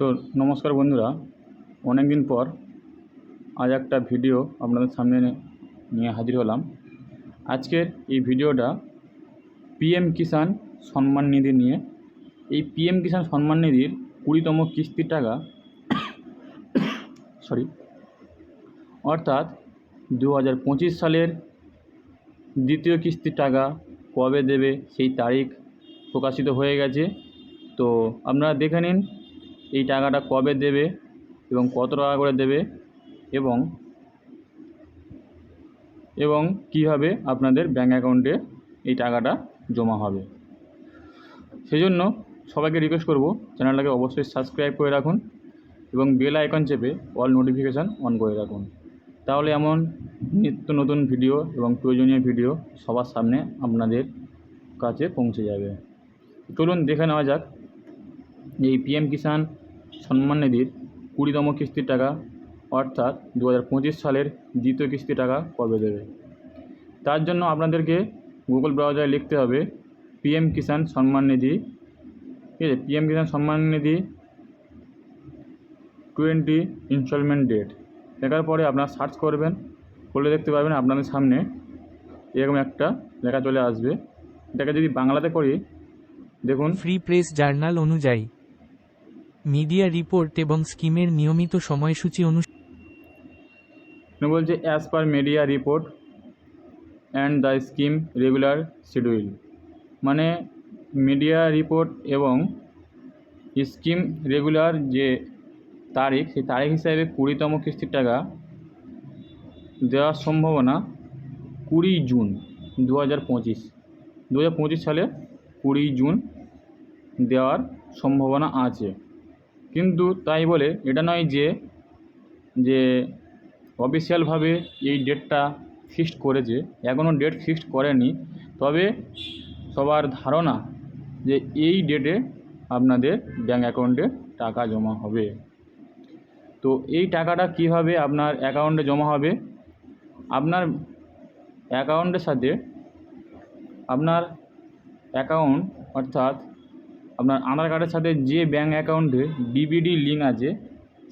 তো নমস্কার বন্ধুরা, অনেক দিন পর আজ একটা ভিডিও আপনাদের সামনে নিয়ে হাজির হলাম। আজকের এই ভিডিওটা পিএম কিষাণ সম্মান নিধি নিয়ে। এই পিএম কিষাণ সম্মান নিধির 20তম কিস্তির টাকা অর্থাৎ 2025 সালের দ্বিতীয় কিস্তির টাকা কবে দেবে সেই তারিখ প্রকাশিত হয়ে গেছে। তো আপনারা দেখে নিন এই টাকাটা কবে দেবে এবং কত টাকা করে দেবে এবং কীভাবে আপনাদের ব্যাঙ্ক অ্যাকাউন্টে এই টাকাটা জমা হবে। সেজন্য সবাইকে রিকোয়েস্ট করব, চ্যানেলটাকে অবশ্যই সাবস্ক্রাইব করে রাখুন এবং বেল আইকন চেপে অল নোটিফিকেশান অন করে রাখুন। তাহলে এমন নিত্য নতুন ভিডিও এবং প্রয়োজনীয় ভিডিও সবার সামনে আপনাদের কাছে পৌঁছে যাবে। চলুন দেখে নেওয়া যাক এই পিএম কিষাণ সম্মান নিধির 20তম কিস্তির টাকা অর্থাৎ 2025 সালের দ্বিতীয় কিস্তির টাকা কবে দেবে। তার জন্য আপনাদেরকে গুগল ব্রাউজারে লিখতে হবে পিএম কিষাণ সম্মান নিধি। ঠিক আছে, PM Kisan Samman Nidhi 20 instalment date লেখার পরে আপনারা সার্চ করবেন, করলে দেখতে পারবেন আপনাদের সামনে এরকম একটা লেখা চলে আসবে। এটাকে যদি বাংলাতে করি, দেখুন ফ্রি প্রেস জার্নাল অনুযায়ী মিডিয়া রিপোর্ট এবং স্কিমের নিয়মিত সময়সূচি বলছে as per media report and the scheme regular schedule, মানে মিডিয়া রিপোর্ট এবং স্কিম রেগুলার যে তারিখ, সেই তারিখ হিসাবে 20তম কিস্তির টাকা দেওয়ার সম্ভাবনা 20 জুন 2025 সালে 20 জুন দেওয়ার সম্ভাবনা আছে। কিন্তু তাই বলে এটা নয় যে অফিসিয়ালভাবে এই ডেটটা ফিক্সড করেছে, এখনও ডেট ফিক্সড করেনি। তবে সবার ধারণা যে এই ডেটে আপনাদের ব্যাঙ্ক অ্যাকাউন্টে টাকা জমা হবে। তো এই টাকাটা কীভাবে আপনার অ্যাকাউন্টে জমা হবে, আপনার অ্যাকাউন্টের সাথে আপনার অ্যাকাউন্ট অর্থাৎ আপনার আধার কার্ডের সাথে যে ব্যাঙ্ক অ্যাকাউন্টে ডিবিডি লিঙ্ক আছে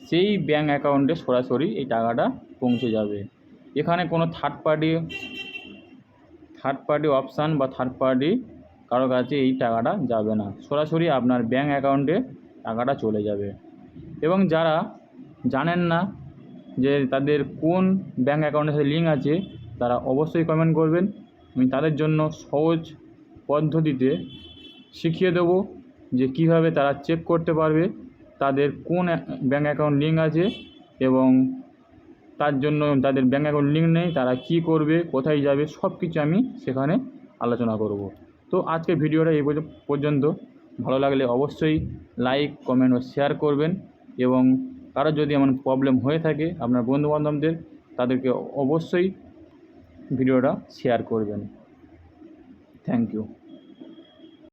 সেই ব্যাঙ্ক অ্যাকাউন্টে সরাসরি এই টাকাটা পৌঁছে যাবে। এখানে কোনো থার্ড পার্টি অপশান বা থার্ড পার্টি কারো কাছে এই টাকাটা যাবে না, সরাসরি আপনার ব্যাঙ্ক অ্যাকাউন্টে টাকাটা চলে যাবে। এবং যারা জানেন না যে তাদের কোন ব্যাঙ্ক অ্যাকাউন্টের সাথে লিঙ্ক আছে, তারা অবশ্যই কমেন্ট করবেন। আমি তাদের জন্য সহজ পদ্ধতিতে শিখিয়ে দেবো যে কীভাবে তারা চেক করতে পারবে তাদের কোন ব্যাঙ্ক অ্যাকাউন্ট লিঙ্ক আছে, এবং তার জন্য যাদের ব্যাঙ্ক অ্যাকাউন্ট লিঙ্ক নেই তারা কি করবে, কোথায় যাবে, সব কিছু আমি সেখানে আলোচনা করব। তো আজকে ভিডিওটা এই পর্যন্ত। ভালো লাগলে অবশ্যই লাইক, কমেন্ট ও শেয়ার করবেন, এবং কারো যদি এমন প্রবলেম হয়ে থাকে আপনার বন্ধুবান্ধবদের, তাদেরকে অবশ্যই ভিডিওটা শেয়ার করবেন। Thank you.